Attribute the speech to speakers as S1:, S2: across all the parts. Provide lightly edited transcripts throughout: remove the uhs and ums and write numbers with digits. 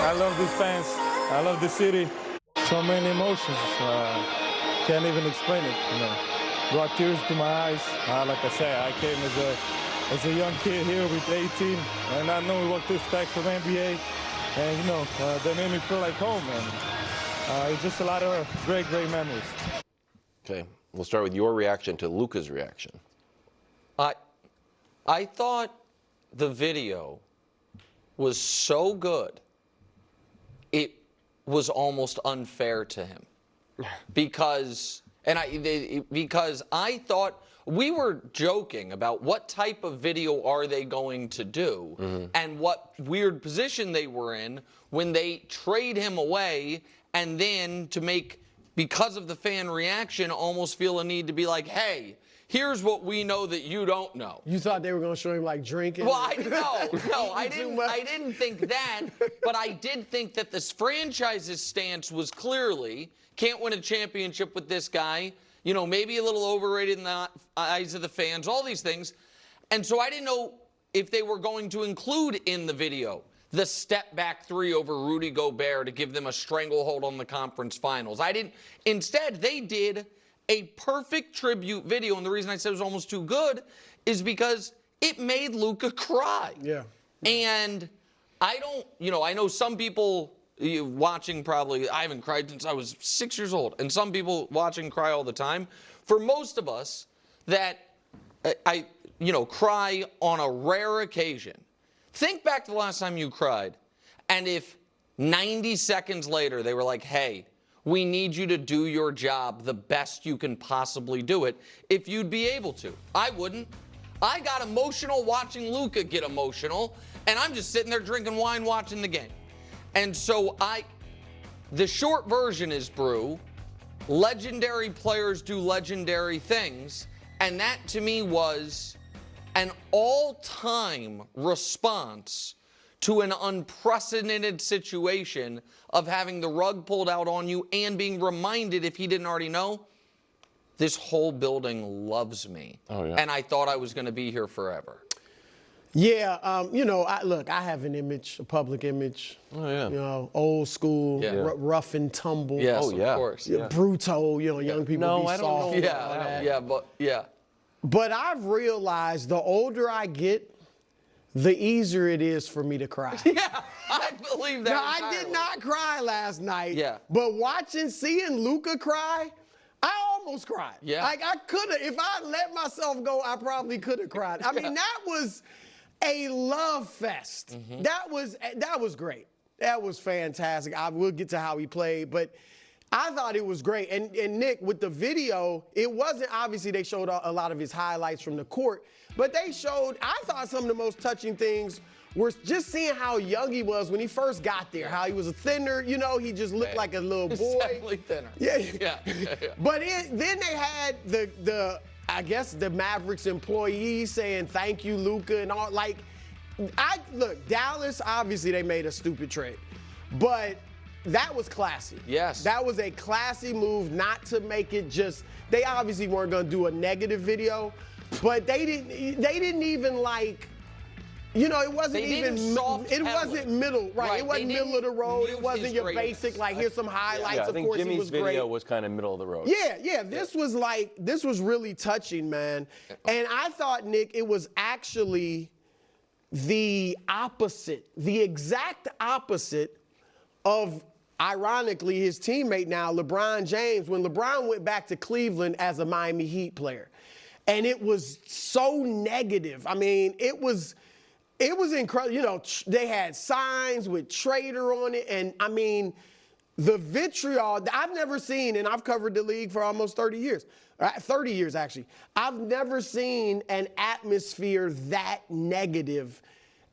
S1: I love these fans. I love the city. So many emotions. Can't even explain it. Brought tears to my eyes. Like I said, I came as a young kid here with 18, and not knowing what to expect from NBA. And they made me feel like home. And it's just a lot of great memories.
S2: Okay, we'll start with your reaction to Luka's reaction.
S3: I thought the video was so good, it was almost unfair to him. Because I thought we were joking about what type of video are they going to do and what weird position they were in when they trade him away, and then to make, because of the fan reaction, almost feel a need to be like, hey, here's what we know that you don't know.
S4: You thought they were going to show him like drinking?
S3: Well, I didn't think that, but I did think that this franchise's stance was clearly, can't win a championship with this guy, maybe a little overrated in the eyes of the fans, all these things. And so I didn't know if they were going to include in the video the step back three over Rudy Gobert to give them a stranglehold on the conference finals. Instead, they did a perfect tribute video, and the reason I said it was almost too good is because it made Luka cry.
S4: Yeah.
S3: And I know some people watching probably, I haven't cried since I was 6 years old, and some people watching cry all the time. For most of us that cry on a rare occasion, think back to the last time you cried, and if 90 seconds later they were like, hey, we need you to do your job the best you can possibly do it, if you'd be able to. I wouldn't. I got emotional watching Luka get emotional, and I'm just sitting there drinking wine watching the game. And so the short version is, Brew, legendary players do legendary things, and that to me was an all-time response to an unprecedented situation of having the rug pulled out on you and being reminded, if he didn't already know, this whole building loves me.
S2: Oh, yeah.
S3: And I thought I was going to be here forever.
S4: Yeah, look, I have an image, a public image.
S2: Oh, yeah.
S4: Old school,
S3: Yeah.
S4: rough and tumble.
S3: Yes,
S2: Oh, yeah.
S3: of course.
S4: Yeah. Brutal, young people
S2: No,
S4: be
S2: I don't
S4: soft.
S2: know.
S4: and
S3: Yeah,
S4: all that.
S3: yeah.
S4: But I've realized the older I get, the easier it is for me to cry.
S3: Yeah, I believe that.
S4: Now, I
S3: entirely.
S4: did not cry last night.
S3: Yeah.
S4: But seeing Luka cry, I almost cried.
S3: Yeah.
S4: Like I could have, if I let myself go, I probably could have cried. I mean, that was a love fest.
S3: Mm-hmm.
S4: That was great. That was fantastic. I will get to how he played, but I thought it was great. And Nick, with the video, it wasn't, obviously they showed a lot of his highlights from the court, but they showed, I thought some of the most touching things were just seeing how young he was when he first got there, how he was a thinner, he just looked like a little
S3: He's
S4: boy.
S3: definitely thinner.
S4: Yeah.
S3: Yeah.
S4: But then they had I guess the Mavericks employees saying thank you, Luka, and all. Look, Dallas, obviously they made a stupid trade, but that was classy.
S3: Yes.
S4: That was a classy move not to make it just, they obviously weren't going to do a negative video, but they didn't even it wasn't it wasn't middle, right? It wasn't middle of the road. It wasn't your basic, here's some highlights.
S2: Yeah, I
S4: of
S2: think
S4: course,
S2: Jimmy's
S4: he was
S2: video
S4: great.
S2: was kind of middle of the road.
S4: Yeah. This was really touching, man. And I thought, Nick, it was actually the exact opposite of, ironically, his teammate now, LeBron James, when LeBron went back to Cleveland as a Miami Heat player. And it was so negative. I mean, it was incredible. They had signs with traitor on it. And, I mean, the vitriol, I've never seen, and I've covered the league for almost 30 years. 30 years, actually. I've never seen an atmosphere that negative.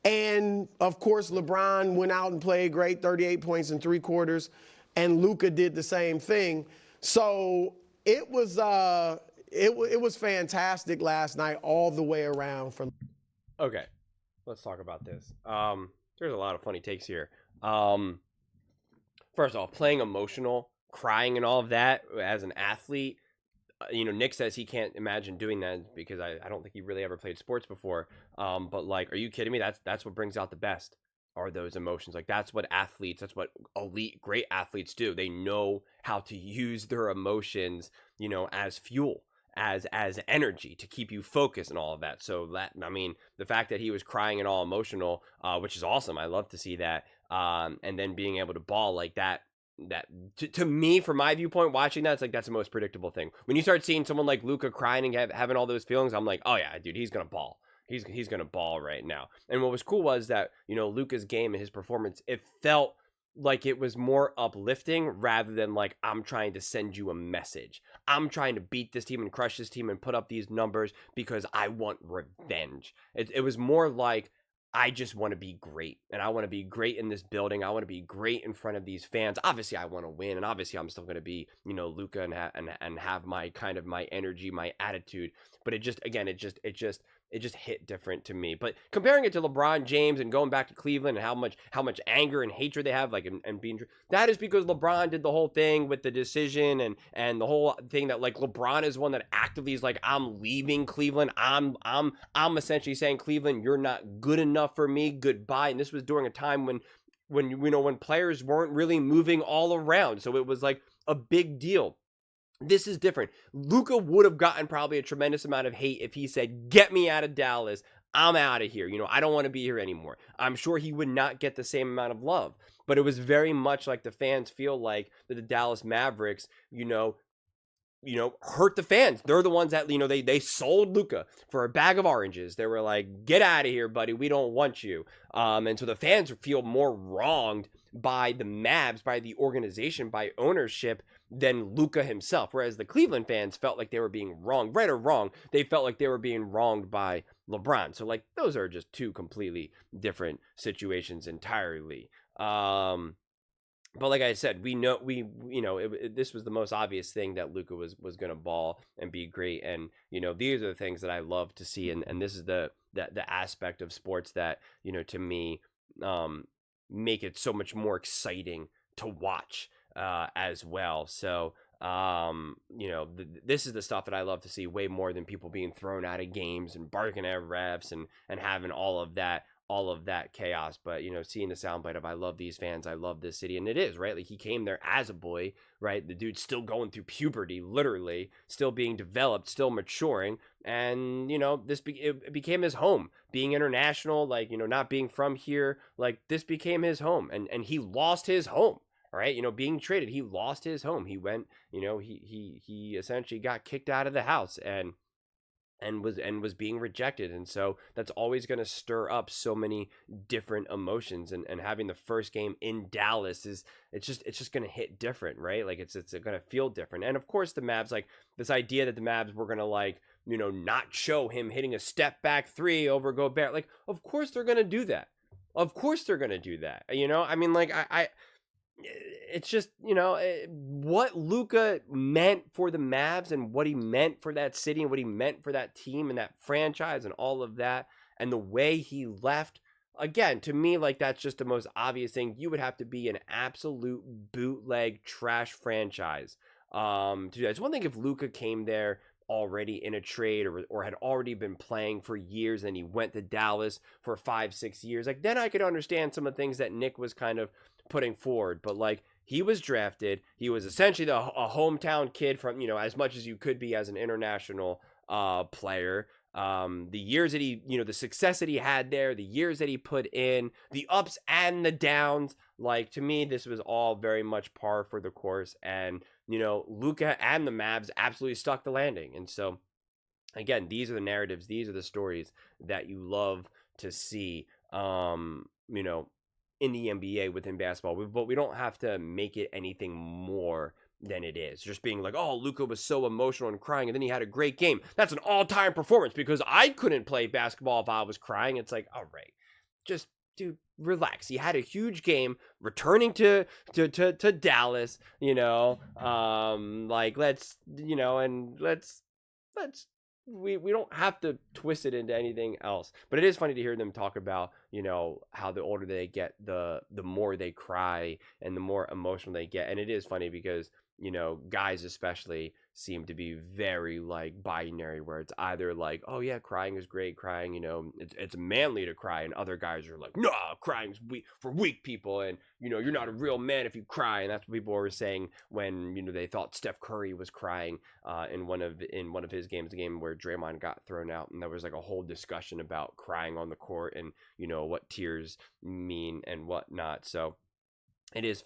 S4: And, of course, LeBron went out and played great, 38 points in 3 quarters, and Luka did the same thing. So it was fantastic last night all the way around.
S5: Okay, let's talk about this. There's a lot of funny takes here. First off, playing emotional, crying and all of that as an athlete, Nick says he can't imagine doing that because I don't think he really ever played sports before. But are you kidding me? That's what brings out the best. are those emotions. Like that's what elite, great athletes do. They know how to use their emotions, as fuel, as energy to keep you focused and all of that. So the fact that he was crying and all emotional, which is awesome. I love to see that. And then being able to ball like that. To me, from my viewpoint, watching that, it's like that's the most predictable thing. When you start seeing someone like Luka crying and having all those feelings, I'm like, oh yeah, dude, he's gonna ball. He's gonna ball right now. And what was cool was that Luka's game and his performance, it felt like it was more uplifting rather than like I'm trying to send you a message. I'm trying to beat this team and crush this team and put up these numbers because I want revenge. It was more like I just want to be great, and I want to be great in this building. I want to be great in front of these fans. Obviously, I want to win, and obviously, I'm still going to be, Luka and have my kind of my energy, my attitude. But it just hit different to me. But comparing it to LeBron James and going back to Cleveland and how much anger and hatred they have, like and being that is because LeBron did the whole thing with the decision and the whole thing that like LeBron is one that actively is like I'm leaving Cleveland. I'm essentially saying Cleveland, you're not good enough for me. Goodbye. And this was during a time when players weren't really moving all around, so it was like a big deal. This is different. Luka would have gotten probably a tremendous amount of hate if he said, get me out of Dallas. I'm out of here. I don't want to be here anymore. I'm sure he would not get the same amount of love. But it was very much like the fans feel like that the Dallas Mavericks, hurt the fans. They're the ones that, they sold Luka for a bag of oranges. They were like, get out of here, buddy. We don't want you. And so the fans feel more wronged by the Mavs, by the organization, by ownership than Luka himself. Whereas the Cleveland fans felt like they were being wronged, right or wrong. They felt like they were being wronged by LeBron. So like those are just two completely different situations entirely. But like I said, this was the most obvious thing that Luka was going to ball and be great. And, these are the things that I love to see. And this is the aspect of sports that, to me, make it so much more exciting to watch as well. So, this is the stuff that I love to see way more than people being thrown out of games and barking at refs and having all of that chaos. But seeing the soundbite of I love these fans, I love this city, and it is right. Like he came there as a boy, right? The dude's still going through puberty, literally, still being developed, still maturing, and it became his home. Being international, like not being from here, like this became his home, and he lost his home. Right, being traded, he lost his home. He went, he essentially got kicked out of the house and was being rejected, and so that's always going to stir up so many different emotions. And having the first game in Dallas it's just going to hit different, right? Like it's going to feel different. And of course, the Mavs, like this idea that the Mavs were going to like not show him hitting a step back three over Gobert. Like, of course they're going to do that. Of course they're going to do that. I mean, like it's just, what Luka meant for the Mavs and what he meant for that city and what he meant for that team and that franchise and all of that, and the way he left. Again, to me, like that's just the most obvious thing. You would have to be an absolute bootleg trash franchise to do that. It's one thing if Luka came there already in a trade or had already been playing for years and he went to Dallas for 5-6 years. Like then I could understand some of the things that Nick was kind of putting forward. But like he was drafted, he was essentially a hometown kid from as much as you could be as an international player. The years that he the success that he had there, the years that he put in, the ups and the downs, like to me this was all very much par for the course. And Luka and the Mavs absolutely stuck the landing. And so again, these are the narratives, these are the stories that you love to see in the NBA within basketball. But we don't have to make it anything more than it is. Just being like, oh, Luka was so emotional and crying, and then he had a great game. That's an all-time performance because I couldn't play basketball if I was crying. It's like, all right, just dude, relax. He had a huge game returning to Dallas, like let's we don't have to twist it into anything else. But it is funny to hear them talk about, how the older they get, the more they cry and the more emotional they get. And it is funny because, you know, guys especially seem to be very like binary, where it's either like, oh yeah, crying is great, crying, you know, it's manly to cry, and other guys are like, nah, crying's weak for weak people, and you know, you're not a real man if you cry. And that's what people were saying when, you know, they thought Steph Curry was crying in one of his games, the game where Draymond got thrown out, and there was like a whole discussion about crying on the court and, you know, what tears mean and whatnot. So it is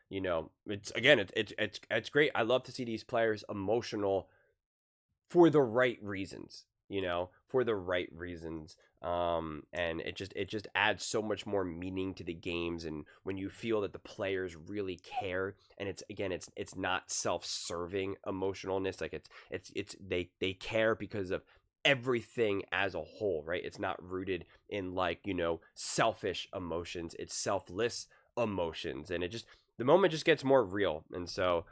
S5: you know, it's again, it's great. I love to see these players emotional for the right reasons, you know, for the right reasons. And it just adds so much more meaning to the games, and when you feel that the players really care, and it's not self-serving emotionalness, like it's they care because of everything as a whole, right? It's not rooted in like, you know, selfish emotions, it's selfless emotions, and the moment just gets more real. And so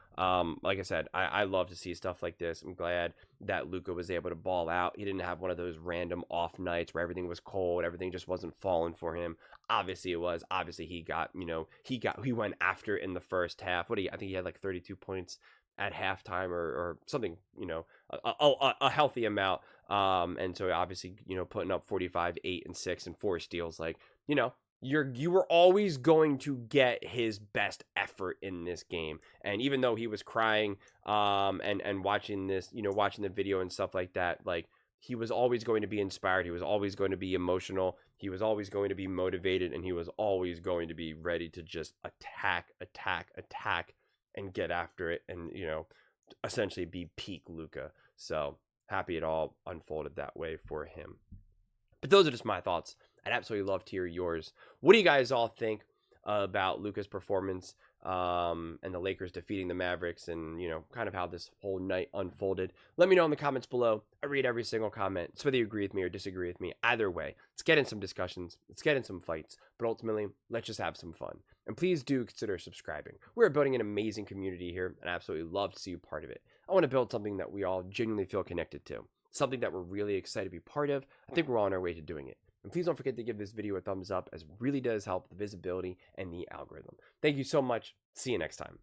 S5: like I said, I love to see stuff like this. I'm glad that Luka was able to ball out. He didn't have one of those random off nights where everything was cold, everything just wasn't falling for him. Obviously it was. Obviously he got, you know, he went after it in the first half. I think he had like 32 points at halftime or something, you know, a healthy amount. And so obviously, you know, putting up 45, 8 and 6 and 4 steals, like, you know, you were always going to get his best effort in this game. And even though he was crying and watching this, you know, watching the video and stuff like that, like, he was always going to be inspired, he was always going to be emotional, he was always going to be motivated, and he was always going to be ready to just attack and get after it, and, you know, essentially be peak Luka. So happy it all unfolded that way for him. But those are just my thoughts. I'd absolutely love to hear yours. What do you guys all think about Luka's performance and the Lakers defeating the Mavericks, and, you know, kind of how this whole night unfolded? Let me know in the comments below. I read every single comment. So whether you agree with me or disagree with me, either way, let's get in some discussions. Let's get in some fights. But ultimately, let's just have some fun. And please do consider subscribing. We're building an amazing community here, and I absolutely love to see you part of it. I want to build something that we all genuinely feel connected to, something that we're really excited to be part of. I think we're on our way to doing it. And please don't forget to give this video a thumbs up, as it really does help the visibility and the algorithm. Thank you so much. See you next time.